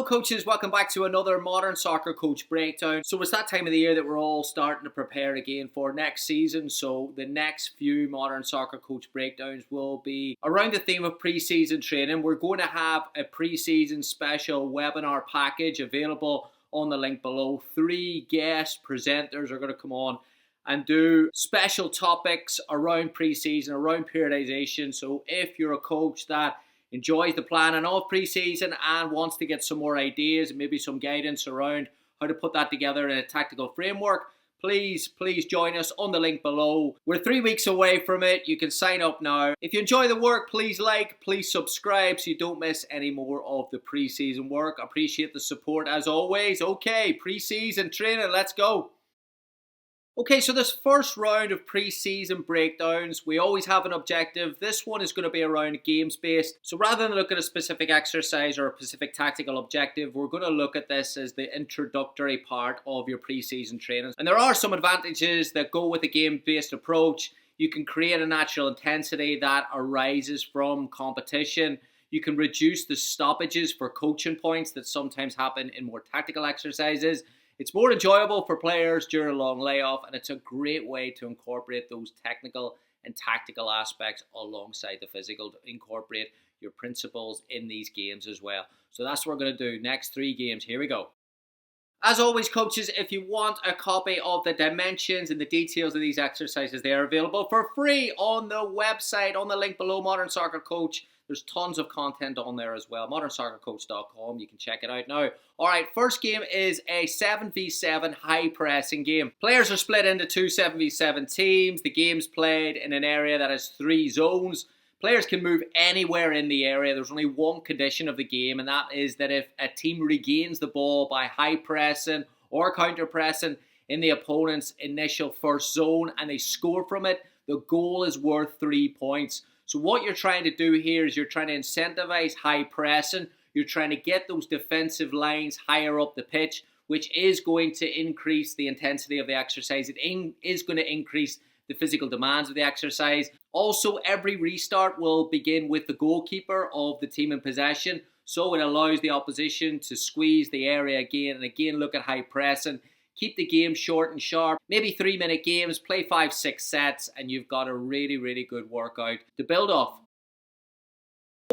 coaches, welcome back to another Modern Soccer Coach Breakdown. So it's that time of the year that we're all starting to prepare again for next season. So the next few Modern Soccer Coach Breakdowns will be around the theme of pre-season training. We're going to have a pre-season special webinar package available on the link below. 3 guest presenters are going to come on and do special topics around pre-season, around periodization. So if you're a coach that enjoys the planning of pre-season and wants to get some more ideas and maybe some guidance around how to put that together in a tactical framework, please join us on the link below. We're 3 weeks away from it. You can sign up now. If you enjoy the work, please like, please subscribe so you don't miss any more of the pre-season work. I appreciate the support as always. Okay, pre-season training, let's go. Okay, so this first round of pre-season breakdowns, we always have an objective. This one is going to be around games-based. So rather than look at a specific exercise or a specific tactical objective, we're going to look at this as the introductory part of your pre-season training. And there are some advantages that go with a game-based approach. You can create a natural intensity that arises from competition. You can reduce the stoppages for coaching points that sometimes happen in more tactical exercises. It's more enjoyable for players during a long layoff, and it's a great way to incorporate those technical and tactical aspects alongside the physical, to incorporate your principles in these games as well. So that's what we're going to do. Next 3 games. Here we go. As always, coaches, if you want a copy of the dimensions and the details of these exercises, they are available for free on the website, on the link below, Modern Soccer Coach. There's tons of content on there as well. modernsoccercoach.com. You can check it out now. All right, first game is a 7v7 high pressing game. Players are split into 2 7v7 teams. The game's played in an area that has 3 zones. Players can move anywhere in the area. There's only one condition of the game, and that is that if a team regains the ball by high pressing or counter pressing in the opponent's initial first zone and they score from it, the goal is worth 3 points. So what you're trying to do here is you're trying to incentivize high pressing. You're trying to get those defensive lines higher up the pitch, which is going to increase the intensity of the exercise. It is going to increase the physical demands of the exercise. Also, every restart will begin with the goalkeeper of the team in possession. So it allows the opposition to squeeze the area again and again, look at high pressing. Keep the game short and sharp. Maybe 3-minute games, play 5-6 sets, and you've got a really good workout to build off.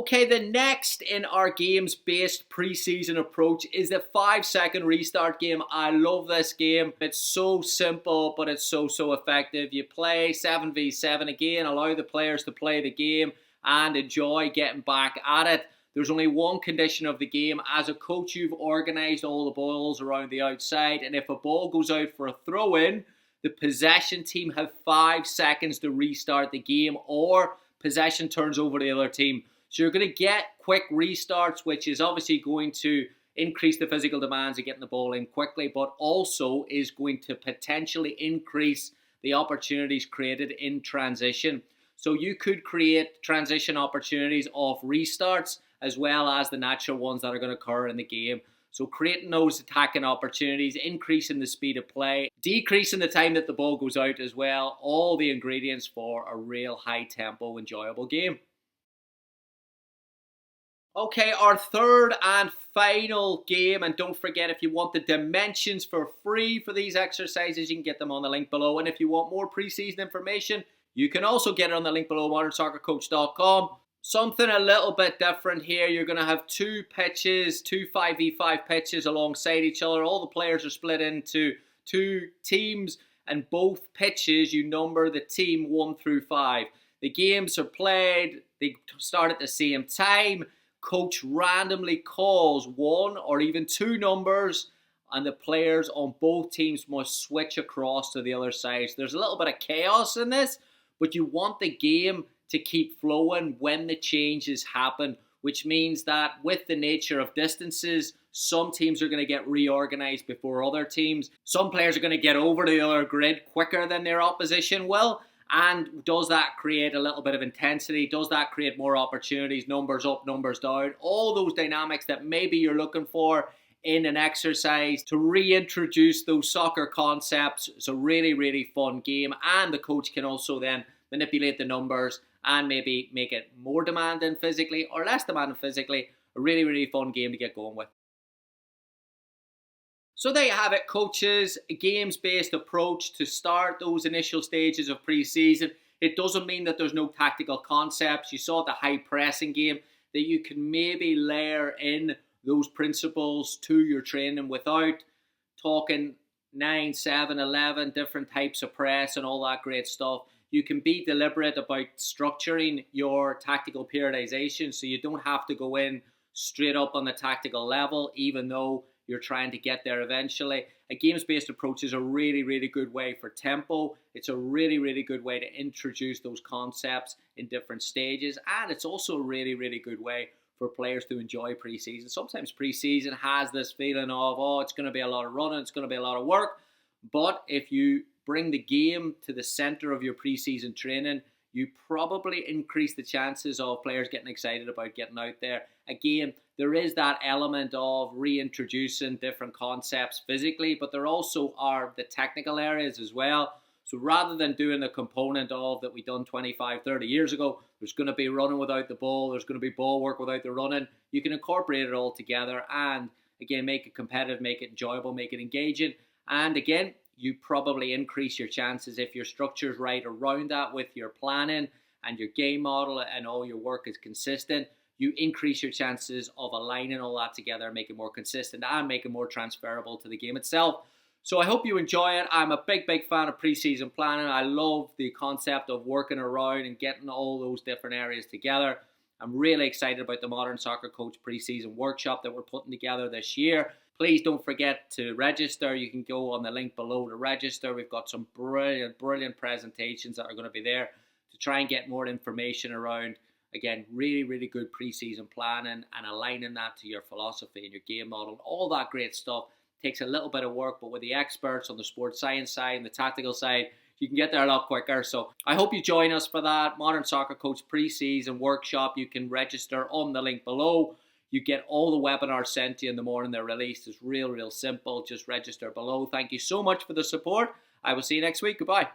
Okay, the next in our games-based pre-season approach is the 5-second restart game. I love this game. It's so simple, but it's so effective. You play 7v7 again, allow the players to play the game and enjoy getting back at it. There's only one condition of the game. As a coach, you've organised all the balls around the outside, and if a ball goes out for a throw-in, the possession team have 5 seconds to restart the game, or possession turns over to the other team. So you're going to get quick restarts, which is obviously going to increase the physical demands of getting the ball in quickly, but also is going to potentially increase the opportunities created in transition. So you could create transition opportunities off restarts, as well as the natural ones that are going to occur in the game. So creating those attacking opportunities, increasing the speed of play, decreasing the time that the ball goes out as well. All the ingredients for a real high-tempo, enjoyable game. Okay, our third and final game, and don't forget, if you want the dimensions for free for these exercises, you can get them on the link below. And if you want more pre-season information, you can also get it on the link below, modernsoccercoach.com. Something a little bit different here. You're going to have 2 pitches, 2 5v5 pitches alongside each other. All the players are split into 2 teams, and both pitches, you number the team 1 through 5. The games are played, they start at the same time. Coach randomly calls 1 or even 2 numbers, and the players on both teams must switch across to the other side. So there's a little bit of chaos in this, but you want the game to keep flowing when the changes happen, which means that with the nature of distances, some teams are going to get reorganized before other teams. Some players are going to get over to the other grid quicker than their opposition will. And does that create a little bit of intensity? Does that create more opportunities? Numbers up, numbers down. All those dynamics that maybe you're looking for in an exercise to reintroduce those soccer concepts. It's a really fun game. And the coach can also then manipulate the numbers and maybe make it more demanding physically or less demanding physically. A really fun game to get going with. So there you have it, coaches. A games-based approach to start those initial stages of pre-season. It doesn't mean that there's no tactical concepts. You saw the high pressing game, that you can maybe layer in those principles to your training without talking 9, 7, 11 different types of press and all that great stuff. You can be deliberate about structuring your tactical periodization, so you don't have to go in straight up on the tactical level, even though you're trying to get there eventually. A games-based approach is a really, really good way for tempo. It's a really, really good way to introduce those concepts in different stages. And it's also a really, really good way for players to enjoy preseason. Sometimes preseason has this feeling of, oh, it's going to be a lot of running, it's going to be a lot of work. But if you bring the game to the center of your preseason training, you probably increase the chances of players getting excited about getting out there. Again, there is that element of reintroducing different concepts physically, but there also are the technical areas as well. So rather than doing the component of that we done 25, 30 years ago, there's going to be running without the ball, there's going to be ball work without the running. You can incorporate it all together and, again, make it competitive, make it enjoyable, make it engaging. And again, you probably increase your chances if your structure's right around that with your planning and your game model and all your work is consistent. You increase your chances of aligning all that together, make it more consistent and make it more transferable to the game itself. So I hope you enjoy it. I'm a big, big fan of preseason planning. I love the concept of working around and getting all those different areas together. I'm really excited about the Modern Soccer Coach preseason workshop that we're putting together this year. Please don't forget to register. You can go on the link below to register. We've got some brilliant, brilliant presentations that are going to be there to try and get more information around, again, really, really good preseason planning and aligning that to your philosophy and your game model. All that great stuff takes a little bit of work, but with the experts on the sports science side and the tactical side, you can get there a lot quicker. So I hope you join us for that Modern Soccer Coach preseason workshop. You can register on the link below. You get all the webinars sent to you in the morning they're released. It's real, real simple. Just register below. Thank you so much for the support. I will see you next week. Goodbye.